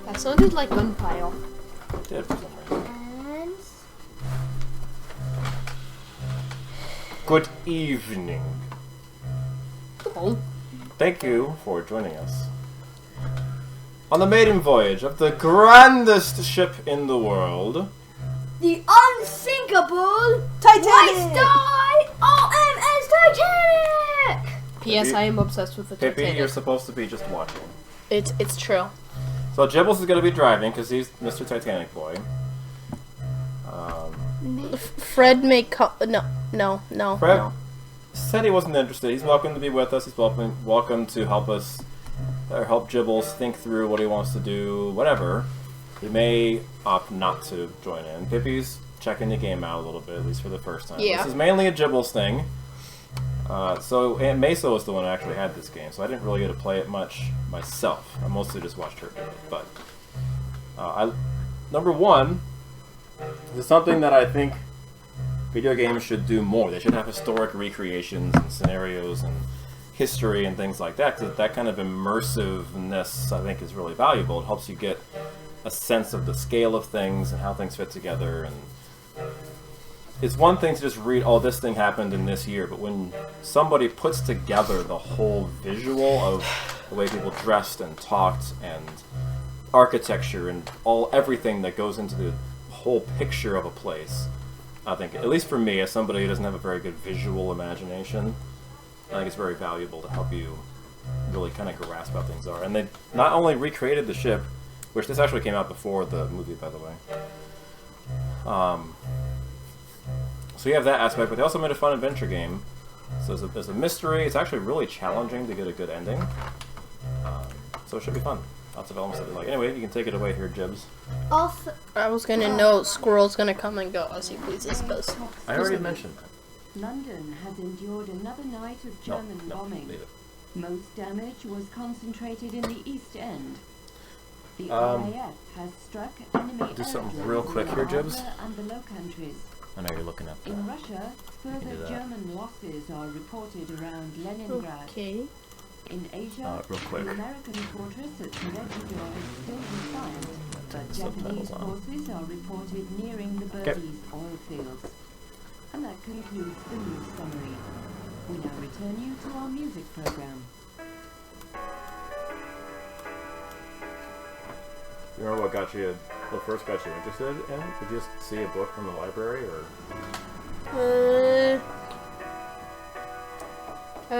That sounded like gunfire. Yeah, for some reason. Good evening. Oh. Thank you for joining us on the maiden voyage of the grandest ship in the world, the unsinkable Titanic! RMS Titanic! P.S. I am obsessed with the Pippi, Titanic. you're supposed to be just watching. It's true. So Gibbles is going to be driving because he's Mr. Titanic boy. Fred may come. No. Fred no. said he wasn't interested. He's welcome to be with us. He's welcome to help us, or help Gibbles think through what he wants to do, whatever. He may opt not to join in. Pippi's checking the game out a little bit, at least for the first time. Yeah. This is mainly a Gibbles thing. So Aunt Mesa was the one who actually had this game, so I didn't really get to play it much myself. I mostly just watched her do it. But number one, this is something that I think video games should do more. They should have historic recreations and scenarios and history and things like that, because that kind of immersiveness, I think, is really valuable. It helps you get a sense of the scale of things and how things fit together. And it's one thing to just read, oh, this thing happened in this year, but when somebody puts together the whole visual of the way people dressed and talked and architecture and everything that goes into the whole picture of a place, I think, at least for me, as somebody who doesn't have a very good visual imagination, I think it's very valuable to help you really kind of grasp how things are. And they not only recreated the ship, which this actually came out before the movie, by the way. So you have that aspect, but they also made a fun adventure game. So there's a mystery. It's actually really challenging to get a good ending. So it should be fun. Lots of elements that we like. Anyway, you can take it away here, Jibs. Also, I was gonna note Squirrel's gonna come and go as he pleases, because I already mentioned that. London has endured another night of German bombing. Leave it. Most damage was concentrated in the East End. The Um, RAF has struck enemy do something aerodromes real quick in the here, Jibs. Harbour and the Low Countries. I know you're looking at In Russia, do further that. German losses are reported around Leningrad. okay. In Asia, real quick. the American fortress at Marechal is still defiant, but Japanese Subtitles on. forces are reported nearing the Burmese oil fields. And that concludes the news summary. We now return you to our music program. You remember what first got you interested in? Did you just see a book from the library, or?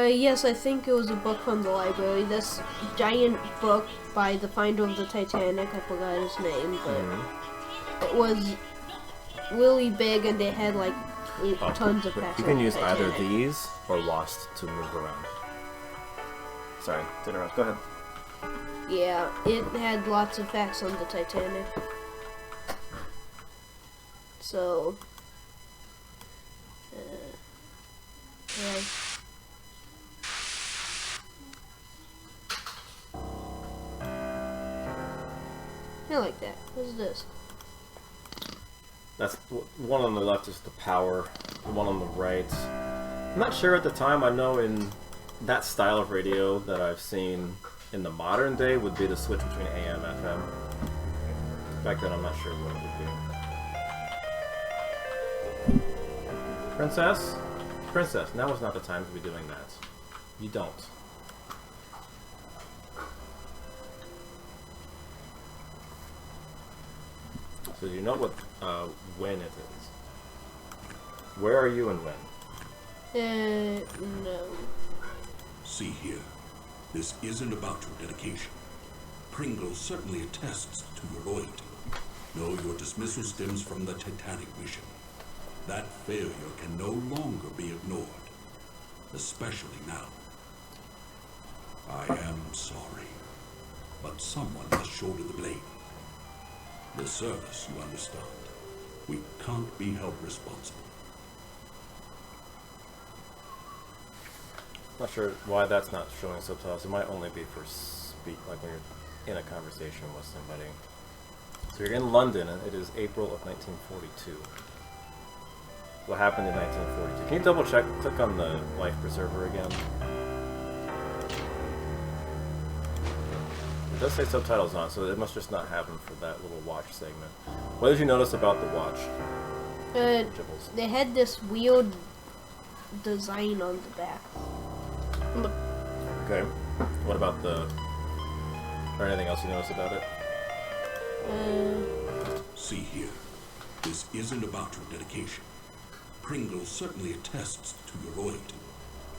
Yes, I think it was a book from the library. This giant book by the finder of the Titanic, I forgot his name, but it was really big and they had like tons of facts. You can on use either Titanic. these or Lost to move around. Sorry, to interrupt. Go ahead. Yeah, it had lots of facts on the Titanic. So, yeah. I like that. What's this? That's the one on the left is the power. The one on the right, I'm not sure at the time. I know in that style of radio that I've seen in the modern day would be the switch between AM and FM. Back then, I'm not sure what it would be. Princess? Princess, now is not the time to be doing that. You don't. So you know what when it is. Where are you and when? No. See here, this isn't about your dedication. Pringle certainly attests to your loyalty. No, your dismissal stems from the Titanic mission. That failure can no longer be ignored, especially now. I am sorry, but someone must shoulder the blame. The service, you understand. We can't be held responsible. Not sure why that's not showing subtitles. It might only be for like when you're in a conversation with somebody. So you're in London, and it is April of 1942. What happened in 1942? Can you double check? Click on the life preserver again. It does say subtitles on, so it must just not have them for that little watch segment. What did you notice about the watch? Gibbles? They had this weird design on the back. Look. Okay. What about the... or anything else you noticed about it? See here. This isn't about your dedication. Pringle certainly attests to your loyalty.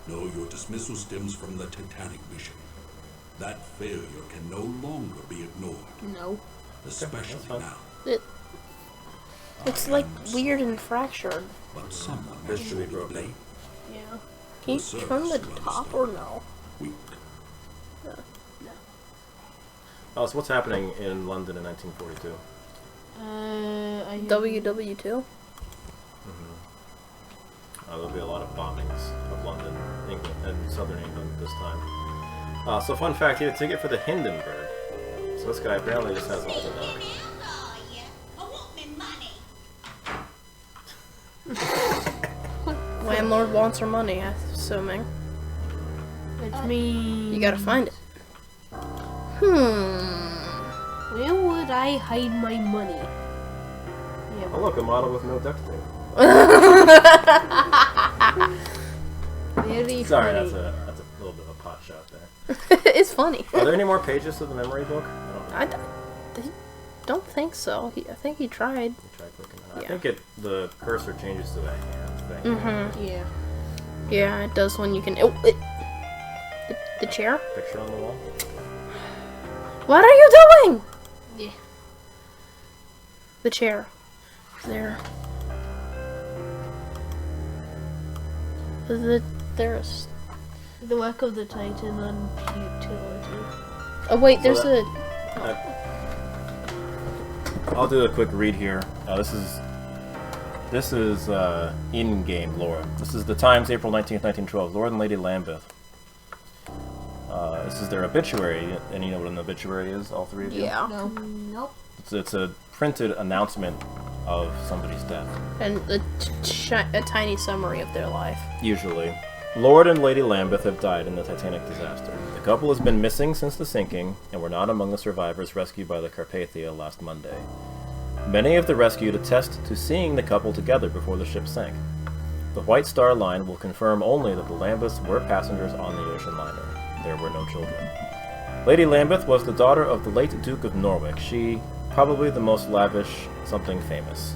No, your dismissal stems from the Titanic mission. That failure can no longer be ignored. No. Especially now. It's like weird and fractured. But someone This has should be shouldered the broken. blame. Yeah. Can you The turn the service, you top understand. or no? Weak. Oh, so what's happening in London in 1942? I WW2? There'll be a lot of bombings of London, England, and southern England this time. So fun fact, he had a ticket for the Hindenburg. So this guy apparently just has all the luck. Landlord wants her money, I'm assuming. Which means... You gotta find it. Where would I hide my money? Yeah, Oh look, a model with no duct tape. very Sorry, funny. that's a little bit of a pot shot there. It's funny. Are there any more pages to the memory book? I don't know. I don't think so. I think he tried. Try clicking it. I Yeah. think the cursor changes to a hand thing. Yeah. Yeah, it does when you can. Oh, the chair? Picture on the wall. What are you doing? Yeah. The chair. There. There's. The work of the Titan on utility. Oh wait, there's So I'll do a quick read here. This is in-game lore. This is the Times, April 19th, 1912. Lord and Lady Lambeth. This is their obituary, and you know what an obituary is, all three of you? Yeah. No. Nope. It's a printed announcement of somebody's death, And a tiny summary of their life. usually. Lord and Lady Lambeth have died in the Titanic disaster. The couple has been missing since the sinking, and were not among the survivors rescued by the Carpathia last Monday. Many of the rescued attest to seeing the couple together before the ship sank. The White Star Line will confirm only that the Lambeths were passengers on the ocean liner. There were no children. Lady Lambeth was the daughter of the late Duke of Norwich. She, probably the most lavish, something famous.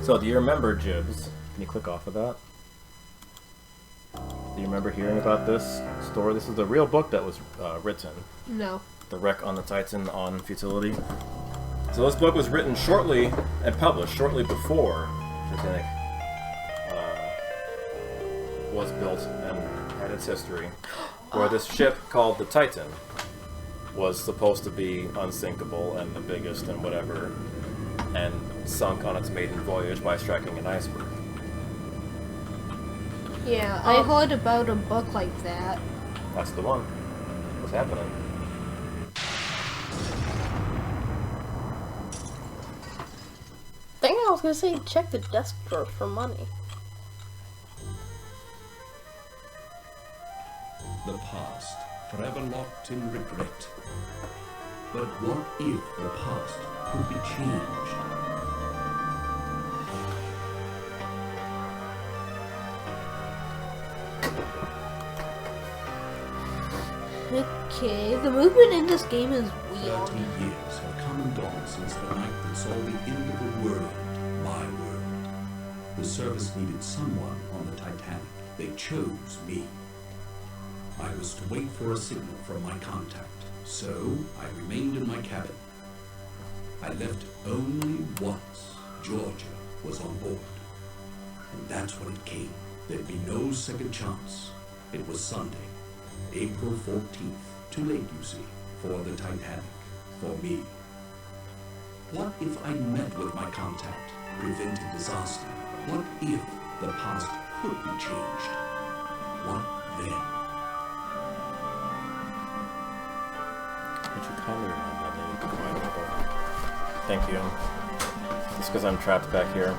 So, do you remember, Jibs? Can you click off of that? Do you remember hearing about this story? This is the real book that was written. No. The Wreck on the Titan on Futility. So this book was written shortly and published shortly before Titanic was built and had its history, where this ship called the Titan was supposed to be unsinkable and the biggest and whatever, and sunk on its maiden voyage by striking an iceberg. Yeah, I heard about a book like that. That's the one. What's happening? I think I was gonna say check the desk drawer for money. The past, forever locked in regret. But what if the past could be changed? Okay, the movement in this game is weird. 30 years have come and gone since the night that saw the end of the world, my world. The service needed someone on the Titanic. They chose me. I was to wait for a signal from my contact, so I remained in my cabin. I left only once Georgia was on board. And that's when it came. There'd be no second chance. It was Sunday, April 14th. Too late, you see, for the Titanic, for me. What if I met with my contact, prevented disaster? What if the past could be changed? What then? Would you kindly remind me to be quiet about that? Thank you. Just because I'm trapped back here.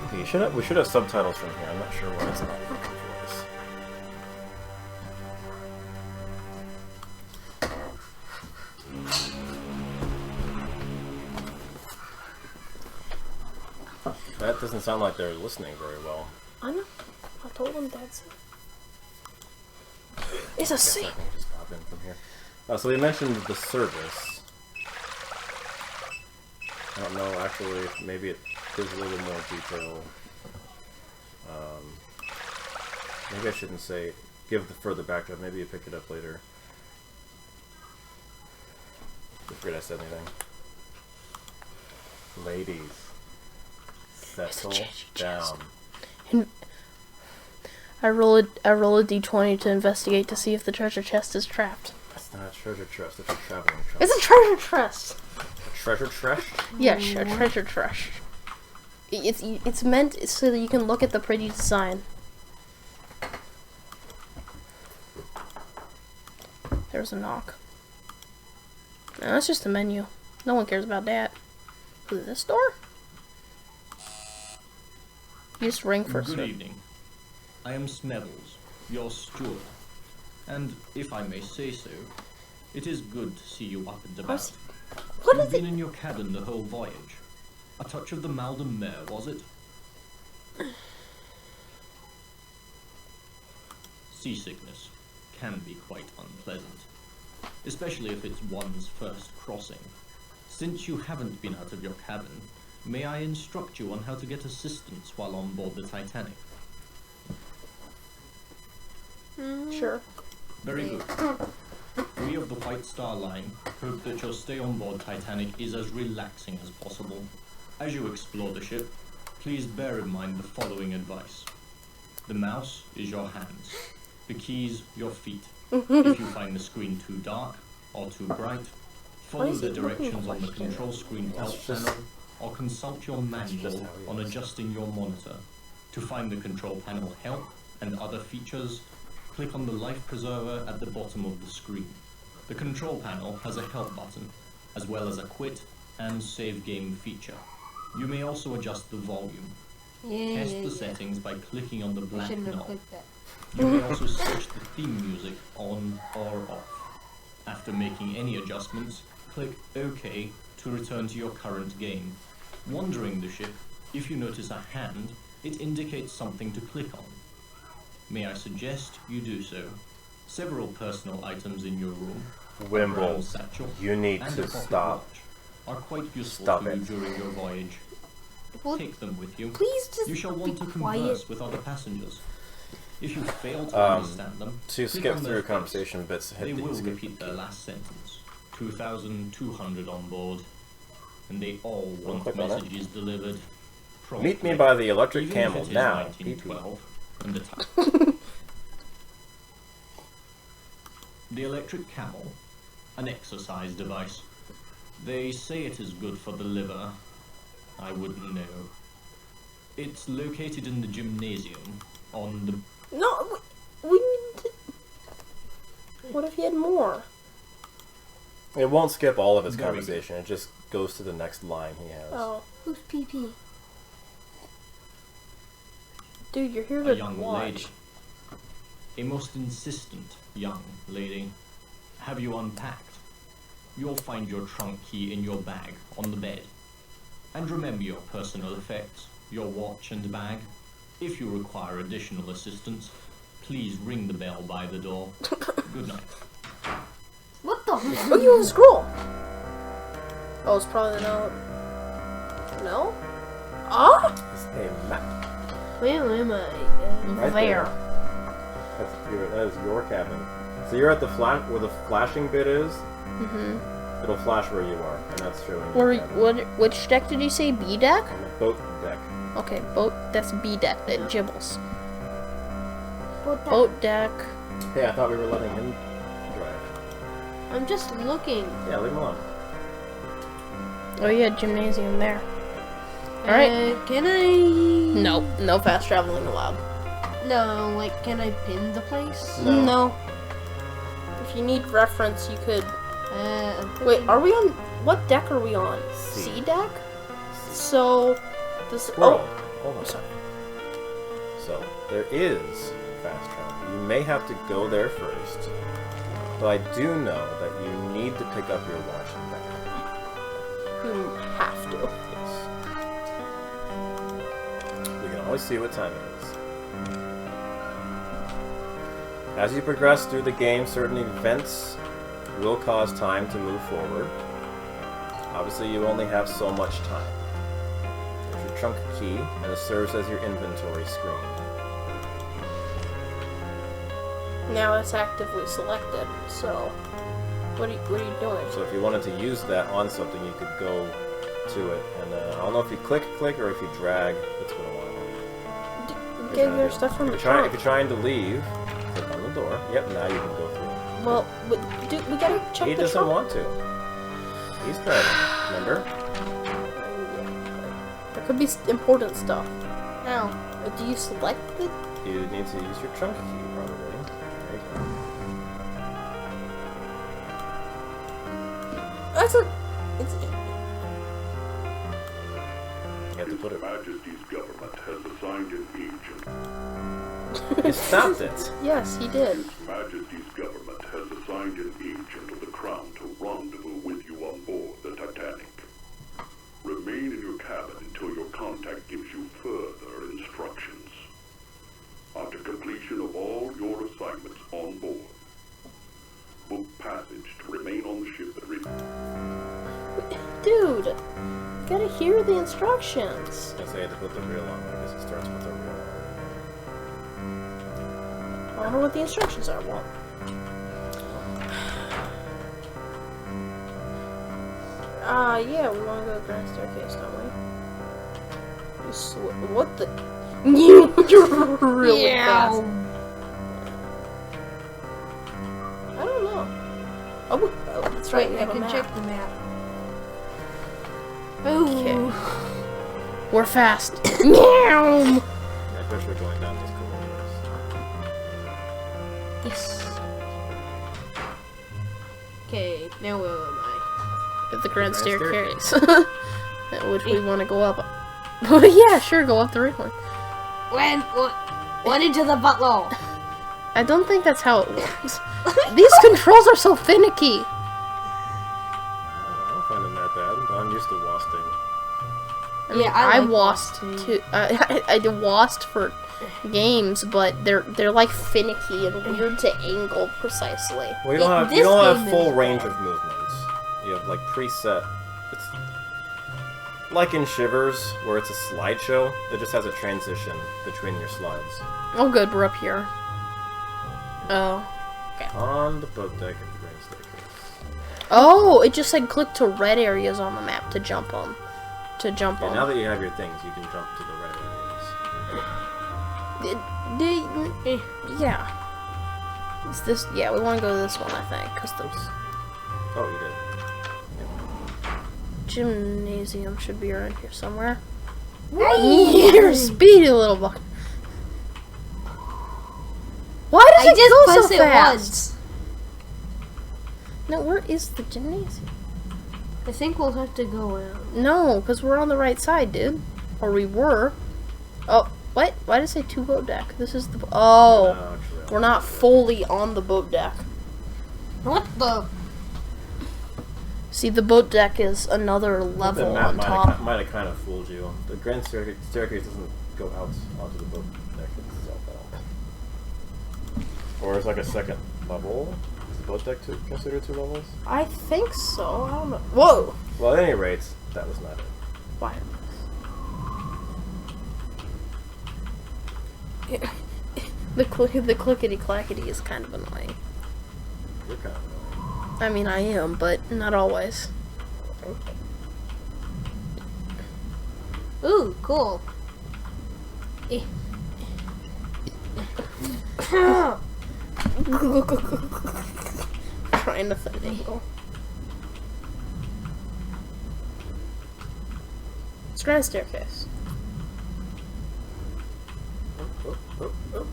Okay, we should have subtitles from here. I'm not sure why it's not working for us. That doesn't sound like they're listening very well. I know. I told them that's it. It's a C. I can just pop in from here. So they mentioned the service. I don't know, actually, maybe it gives a little bit more detail. Maybe I shouldn't say give the further backdrop. Maybe you pick it up later. I forget I said anything. Ladies, settle down. I roll a d20 to investigate to see if the treasure chest is trapped. That's not a treasure chest. It's a traveling chest. It's a treasure chest. A treasure chest? Yes, a treasure chest. It's meant so that you can look at the pretty design. There's a knock. No, that's just a menu. No one cares about that. Is this door? You just ring for Good evening. I am Smevels, your steward. And if I may say so, it is good to see you up and about. What You've is been it? in your cabin the whole voyage. A touch of the mal de mer, was it? Seasickness can be quite unpleasant, especially if it's one's first crossing. Since you haven't been out of your cabin, may I instruct you on how to get assistance while on board the Titanic? Sure. Very good. We of the White Star Line hope that your stay on board Titanic is as relaxing as possible. As you explore the ship, please bear in mind the following advice. The mouse is your hands, the keys your feet. If you find the screen too dark or too bright, follow the directions on the control screen help panel or consult your manual on adjusting your monitor. To find the control panel help and other features, click on the life preserver at the bottom of the screen. The control panel has a help button, as well as a quit and save game feature. You may also adjust the volume. Test the settings by clicking on the black Shouldn't have knob. clicked that. You may also switch the theme music on or off. After making any adjustments, click OK to return to your current game. Wandering the ship, if you notice a hand, it indicates something to click on. May I suggest you do so? Several personal items in your room, a brown Wimble, satchel, you need and to a pocket stop. watch are quite useful Stop to you it. during your voyage. Well, Take them with you. please just You shall be want to quiet. converse with other passengers. If you fail to understand them, So you click skip on through their face. conversation bits. Hit They the will escape repeat key. their last sentence. 2,200 on board, and they all want click on it. messages delivered. Meet me promptly, by the electric even camel if it is now. 1912, and the time. The electric camel, an exercise device. They say it is good for the liver. I wouldn't know. It's located in the gymnasium on the No, we need to... What if you had more? It won't skip all of his Very conversation. It just goes to the next line he has. Oh. Who's PP? Dude, you're here a to young watch. lady. A most insistent young lady. Have you unpacked? You'll find your trunk key in your bag on the bed. And remember your personal effects, your watch and bag. If you require additional assistance, please ring the bell by the door. Good night. What the? Oh, you have a scroll! Oh, it's probably the note. No? Ah! It's a map. Where am I? Right There. That is your cabin. So you're at the where the flashing bit is. Mm-hmm. It'll flash where you are, and that's showing Where, your cabin. which deck did you say? B deck? On the boat deck. Okay, boat, that's B deck, at Gibbles. What the? Boat deck. Hey, I thought we were letting him drive. I'm just looking. Yeah, leave him alone. Oh yeah, gymnasium there. Alright. Can I? Nope, no fast traveling allowed. No, like, can I pin the place? No. No. If you need reference, you could. I'm Wait, thinking- are we on? What deck are we on? C. C deck. So this. Well, Oh, hold on. I'm sorry. So, there is fast travel. You may have to go there first. But I do know that you need to pick up your watch and back. You have to. Yes. We can always see what time it is. As you progress through the game, certain events will cause time to move forward. Obviously, you only have so much time. There's your trunk key, and it serves as your inventory screen. Now it's actively selected. So, what are you doing? So if you wanted to use that on something, you could go to it, and I don't know if you click, or if you drag. It's been a while. Get your stuff from the If trunk. you're trying to leave, click on the door. Yep, now you can go through. Well, we gotta check He the doesn't trunk. want to. He's driving. Remember? There could be important stuff. Ow. Do you select it? You need to use your trunk key, probably. There you go. That's a. It's. You have to put it. Majesty's government has assigned an agent. You stopped it. Yes, he did. Majesty's government has assigned an agent of the Crown to rendezvous with you on board the Titanic. Remain in your cabin until your contact gives you further instructions. After completion of all your assignments on board, book passage to remain on the ship and Dude, you gotta hear the instructions. I say to put the reel on. I guess it starts with the reel I wonder what the instructions are. Well, yeah, we want to go to the grand staircase, don't we? What the? You're really fast. I don't know. Oh, that's right. Wait, We I have a can map. check the map. Ooh. We're fast. Meow. I wish we're going down these corridors. Yes. Okay, now where am I? At the grand Grand staircase. Which we want to go up. Yeah, sure, go up the right one. Went into the butthole. I don't think that's how it works. These controls are so finicky. I don't find them that bad, but I'm used to wasting. I mean, Yeah, I like washed too. I did washed for games, but they're like finicky and weird to angle precisely. Well, you don't have, This you don't game have is full bad. range of movements. You have like preset. It's like in Shivers, where it's a slideshow that just has a transition between your slides. Oh, good, we're up here. Oh. On the boat deck of the Grand Staircase. Oh, it just said click to red areas on the map to jump on. To jump Yeah, on. now that you have your things, you can jump to the red areas. Yeah. Is this? Yeah, we want to go to this one, I think, because the Oh, you did. gymnasium should be around here somewhere. You're a speedy little buck. Why does I it just go pressed so it fast? once. No, where is the gymnasium? I think we'll have to go around. No, because we're on the right side, dude. Or we were. Oh, what? Why did it say two boat deck? This is the. Oh, No, actually, we're not fully on the boat deck. What the? See, the boat deck is another The level map on top. might have kind of fooled you. The Grand Staircase doesn't go out onto the boat deck itself at all. Or it's like a second level. Is the boat deck considered 2 levels? I think so. I don't know. Whoa! Well, at any rate, that was not it. Why? The clickety clackety is kind of annoying. You're kind of annoying. I mean, I am, but not always. Ooh, cool. Eh. Trying to finagle. It's grand staircase. Oh.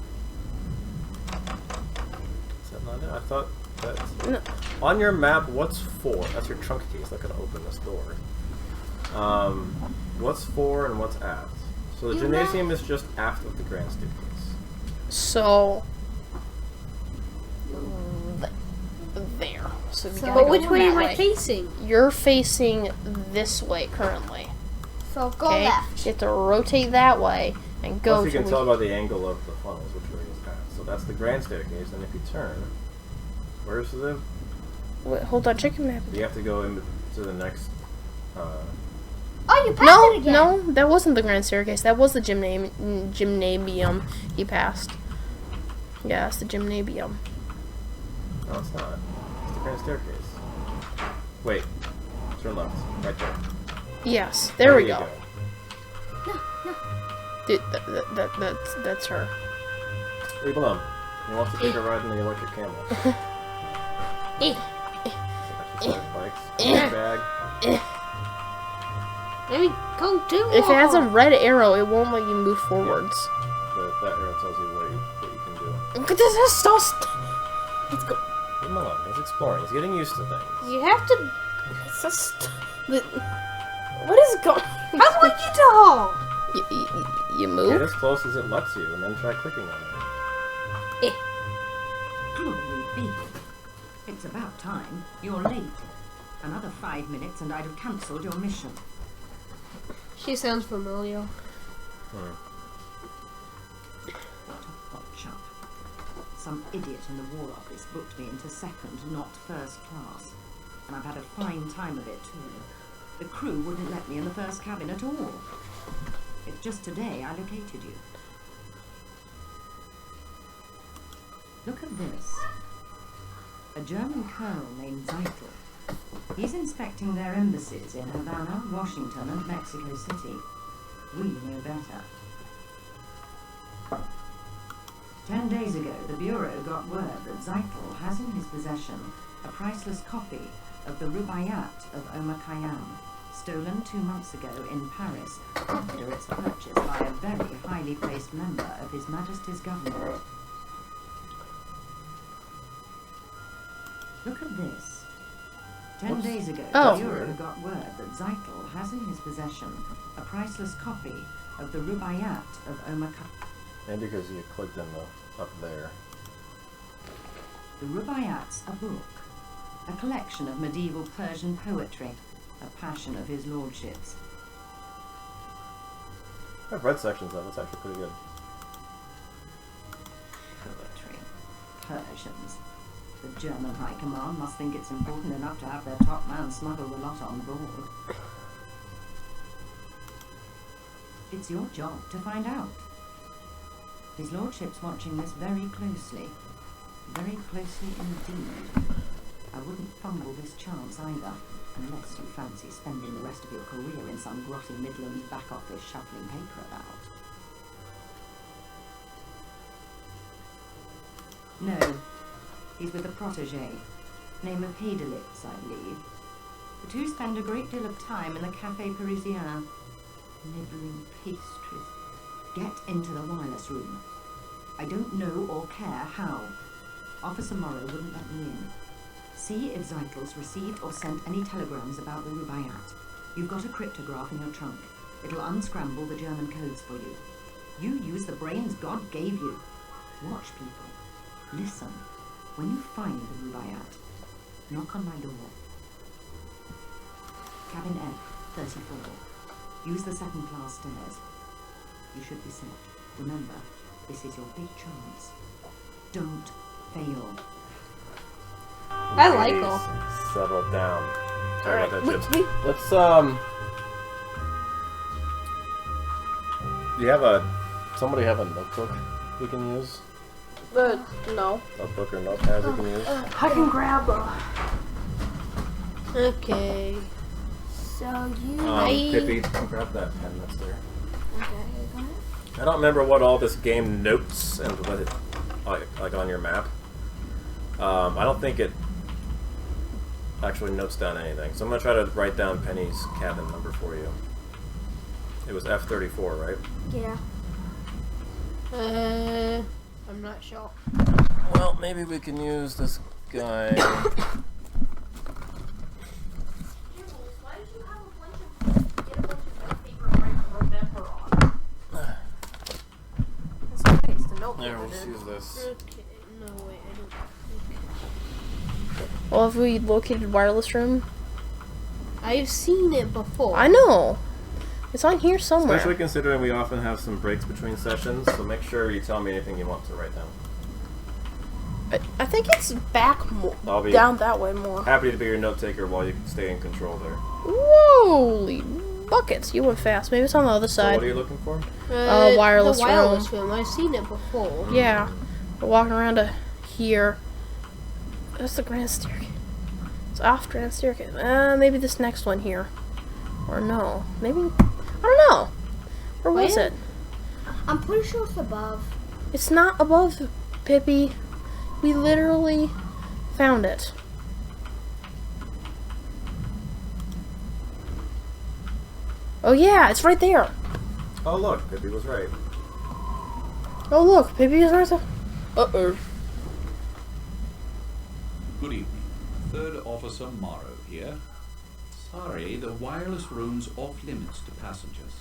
Is that not it? I thought said. No. On your map, what's 4? That's your trunk keys. That could open this door. What's 4 and what's aft? So the gymnasium is just aft of the grand staircase. So there. So we gotta But go which way that am I facing? You're facing this way currently. So go Okay? left. You have to rotate that way and go. Plus you can till tell by the angle of the funnels which way is aft. So that's the grand staircase, and if you turn, where's the... Wait, hold on, check your map. You have to go into the next... Oh, you passed No, it again. no, that wasn't the grand staircase. That was the gymnasium he passed. Yeah, it's the gymnasium. No, it's not. It's the grand staircase. Wait. Turn left. Right there. Yes, there we you go. Dude, that's her. Leave alone. He wants to take a ride in the electric camel. Exercise bikes. Bag. Maybe go too If it has a long. red arrow, it won't let you move forwards. That arrow tells you what you can do. This is so. Let's go. Leave him alone. He's exploring. He's getting used to things. You have to. It's just. What is going? How do I get to home? You Get move. as close as it lets you, and then try clicking on it. Glory be. It's about time. You're late. Another 5 minutes and I'd have cancelled your mission. She sounds familiar. Watch up. Some idiot in the War Office booked me into second, not first class. And I've had a fine time of it too. The crew wouldn't let me in the first cabin at all. It's just today I located you. Look at this. A German colonel named Zeitel. He's inspecting their embassies in Havana, Washington, and Mexico City. We know better. 10 days ago, the Bureau got word that Zeitel has in his possession a priceless copy of the Rubaiyat of Omar Khayyam, stolen 2 months ago in Paris after its purchase by a very highly placed member of His Majesty's government. Look at this. 10 days ago, Oh. the Bureau got word that Zeitel has in his possession a priceless copy of the Rubaiyat of Omar Khayyam. Maybe because you clicked in the up there. The Rubaiyat's a book, a collection of medieval Persian poetry, a passion of his lordship's. I've read sections of it. It's actually pretty good. Poetry. Persians. The German High Command must think it's important enough to have their top man smuggle the lot on board. It's your job to find out. His lordship's watching this very closely. Very closely indeed. I wouldn't fumble this chance either, unless you fancy spending the rest of your career in some grotty Midlands back office shuffling paper about. No. He's with a protégé, name of Heidelitz, I believe. The two spend a great deal of time in the Café Parisien, nibbling pastries. Get into the wireless room. I don't know or care how. Officer Morrow wouldn't let me in. See if Zeitel's received or sent any telegrams about the Rubaiyat. You've got a cryptograph in your trunk. It'll unscramble the German codes for you. You use the brains God gave you. Watch people. Listen. When you find the Rubaiyat, knock on my door. Cabin F, 34. Use the second class stairs. You should be set. Remember, this is your big chance. Don't fail. I like Please her. settle down. Sorry Alright, about that, Chips. Let's do you have somebody have a notebook we can use? No. Notebook or notepad we can use? I can grab a. Okay. So you. Pippi, grab that pen that's there. I don't remember what all this game notes and what it like on your map. I don't think it actually notes down anything. So I'm gonna try to write down Penny's cabin number for you. It was F34, right? Yeah. I'm not sure. Well, maybe we can use this guy. Gibbles, why did you have a bunch of get a bunch of newspaper and write remember on? It's nice to know. There, we'll just use this. Okay, no wait, I don't. Well, have we located wireless room? I've seen it before. I know. It's on here somewhere. Especially considering we often have some breaks between sessions, so make sure you tell me anything you want to write down. I think it's back more, I'll be down that way more. happy to be your note taker while you can stay in control there. Holy buckets! You went fast. Maybe it's on the other So side. what are you looking for? Wireless the wireless room. I've seen it before. Yeah, we're walking around to here. That's the grand staircase. It's off grand staircase. Maybe this next one here, or no? Maybe I don't know. Where was Where? it? I'm pretty sure it's above. It's not above, Pippi. We literally found it. Oh yeah, it's right there. Oh look, Pippi was right. Oh look, Pippi is right there. Uh-oh. Good evening. Third Officer Morrow here. Sorry, the wireless room's off limits to passengers.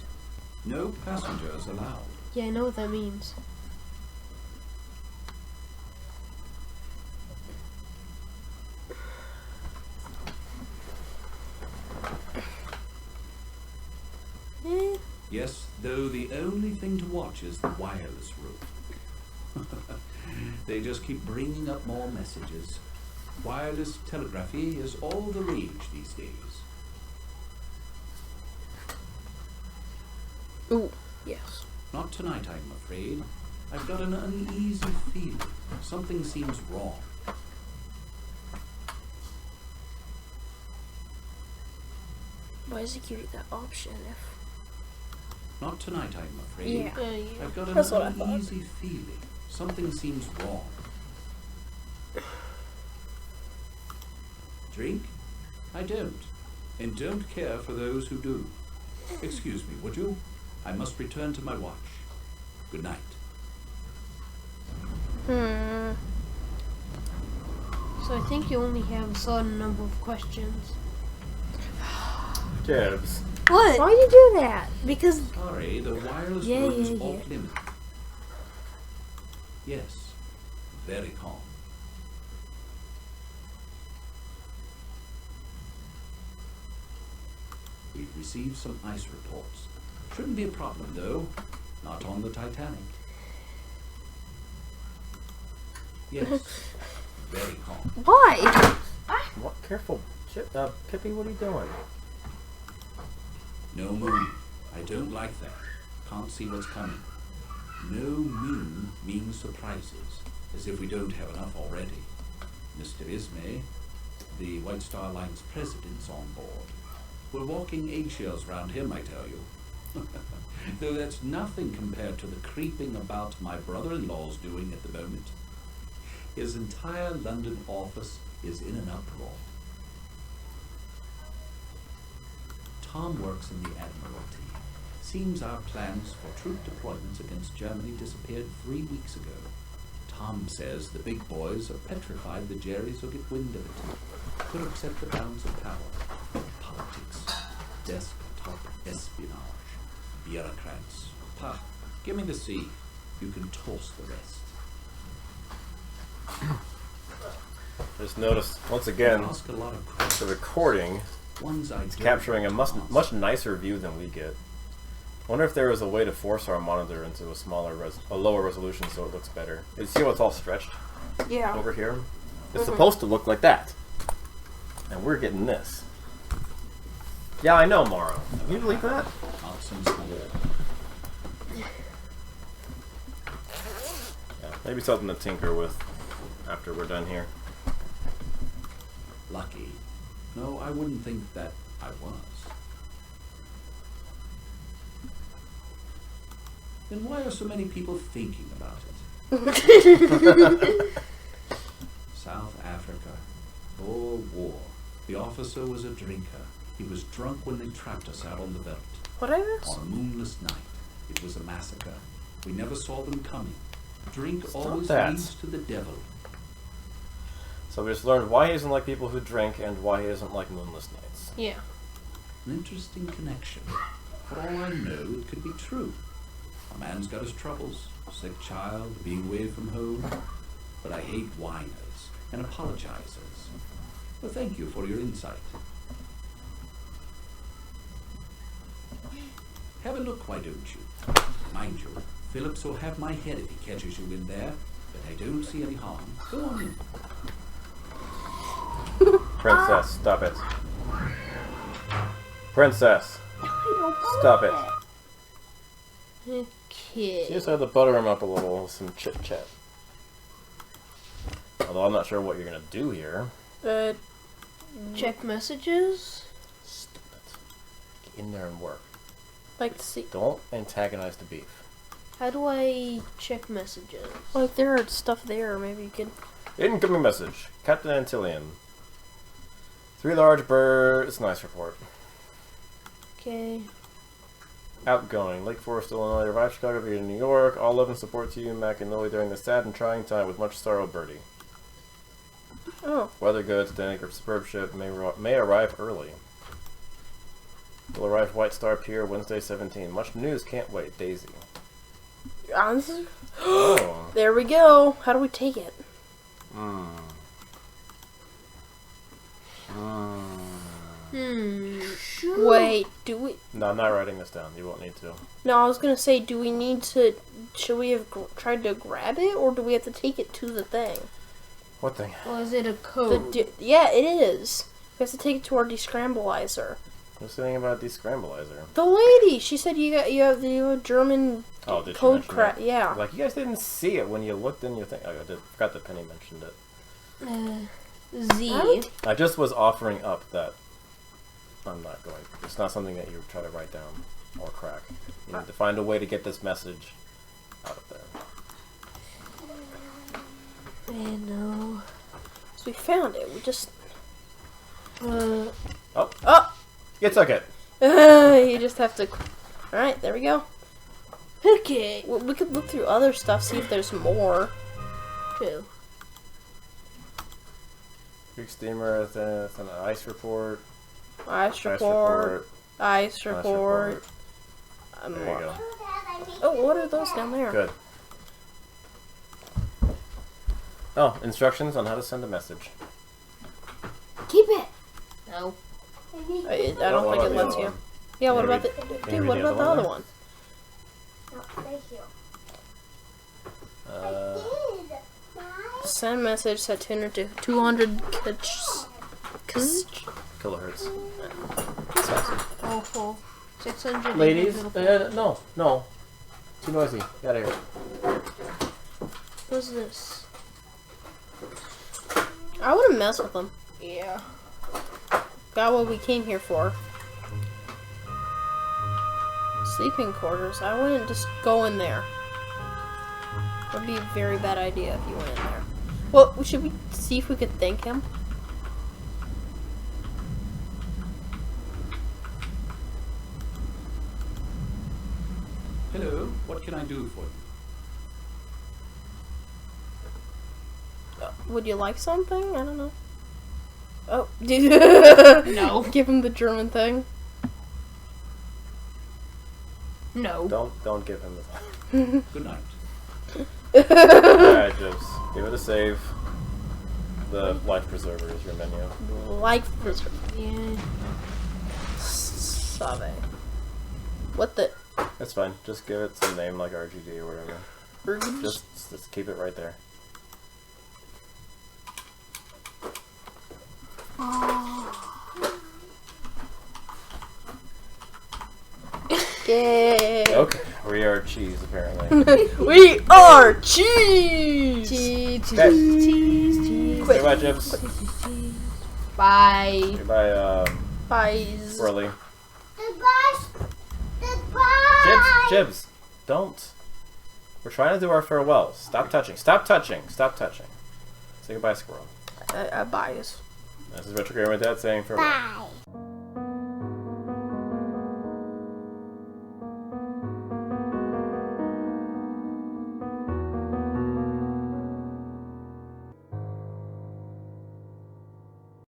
No passengers allowed. Yeah, I know what that means. Eh, Yes, though the only thing to watch is the wireless room. They just keep bringing up more messages. Wireless telegraphy is all the rage these days. Ooh, yes. Not tonight, I'm afraid. I've got an uneasy feeling. Something seems wrong. Why does he give you that option if... Not tonight, I'm afraid. Yeah. yeah. I've got an That's what I thought. uneasy feeling. Something seems wrong. Drink? I don't. And don't care for those who do. Excuse me, would you? I must return to my watch. Good night. So I think you only have a certain number of questions. Jebs. What? Why you do that? Because Sorry, the wireless Yeah, room's yeah, off limit. Yes, very calm. We've received some ice reports. Shouldn't be a problem, though. Not on the Titanic. Yes, very calm. Why? What? Careful. Pippi, what are you doing? No moon. I don't like that. Can't see what's coming. No moon means surprises, as if we don't have enough already. Mr. Ismay, the White Star Line's president's on board. We're walking eggshells round him, I tell you. Though that's nothing compared to the creeping about my brother-in-law's doing at the moment. His entire London office is in an uproar. Tom works in the Admiralty. Seems our plans for troop deployments against Germany disappeared 3 weeks ago. Tom says the big boys are petrified the Jerrys will get wind of it. Could upset the balance of power. Politics. Desktop espionage. Bureaucrats. Pah, give me the sea. You can toss the rest. Just noticed once again Ask a lot of the questions. recording Ones I is don't capturing a want to much answer. nicer view than we get. I wonder if there was a way to force our monitor into a lower resolution so it looks better. You see how it's all stretched Yeah. over here? It's supposed to look like that, and we're getting this. Yeah, I know, Morrow. Can you believe that? Not since the war. Yeah, maybe something to tinker with after we're done here. Lucky. No, I wouldn't think that I was. Then why are so many people thinking about it? South Africa. Oh, war. The officer was a drinker. He was drunk when they trapped us out on the veldt. What I miss? On a moonless night. It was a massacre. We never saw them coming. Drink Stop always that. leads to the devil. So we just learned why he doesn't like people who drink and why he doesn't like moonless nights. Yeah. An interesting connection. For all I know, it could be true. A man's got his troubles. Sick child, being away from home. But I hate whiners and apologizers. Well, thank you for your insight. Have a look, why don't you? Mind you, Phillips will have my head if he catches you in there, but I don't see any harm. Go on in. Princess, stop it. Princess, stop it. Okay. You just had to butter him up a little with some chit chat. Although I'm not sure what you're gonna do here. Check messages. Stupid. Get in there and work. Like to see. Don't antagonize the beef. How do I check messages? Like there are stuff there. Maybe you could. Incoming message. Captain Antillean. 3 large birds. Nice report. Okay. Outgoing. Lake Forest, Illinois. Arrived Chicago via New York. All love and support to you, McAnally, during this sad and trying time with much sorrow, Birdie. Oh. Weather good. Titanic superb ship may arrive early. Will arrive White Star Pier Wednesday 17. Much news. Can't wait. Daisy. Oh. There we go. How do we take it? Wait, do we? No, I'm not writing this down. You won't need to. No, I was gonna say, do we need to? Should we have tried to grab it, or do we have to take it to the thing? What thing? Or is it a code? Yeah, it is. We have to take it to our descrambleizer. What's the thing about descrambleizer? The lady, she said you have the German Did code she crack. mention that? Yeah. Like, you guys didn't see it when you looked in your thing. Oh, I forgot that Penny mentioned it. Z. I just was offering up that I'm not going. It's not something that you try to write down or crack. You need to find a way to get this message out of there. I know. So we found it. We just. Oh! You took it! You just have to. Alright, there we go. Okay. Well, we could look through other stuff, see if there's more. True. Greek steamer, it's an ice report. Ice report. Ice report. There you go. Oh, what are those down there? Good. Oh, instructions on how to send a message. Keep it. No. I don't think it lets you. Yeah, what about the... Dude, what about the other one? Send message set tuner to 200 kilohertz. Awful. 600. Ladies, no. Too noisy. Get out of here. What's this? I wouldn't mess with them. Yeah. Got what we came here for. Sleeping quarters. I wouldn't just go in there. That'd be a very bad idea if you went in there. Well, should we see if we could thank him? Hello, what can I do for you? Would you like something? I don't know. Oh, no. Give him the German thing. No. Don't give him the Good night. Alright, Jibs. Give it a save. The life preserver is your menu. Life preserver. Yeah. Save. What the? That's fine. Just give it some name like RGD or whatever. Just keep it right there. Yay! Okay, we are cheese apparently. We are cheese! Cheese. Okay. Cheese. Say bye, Jibs. Bye. Goodbye, Bye. Whirly. Goodbye. Jibs, don't. We're trying to do our farewells. Stop touching. Stop touching. Stop touching. Say goodbye, squirrel. Bias. This is Retro Gamer Dad saying farewell. Bye.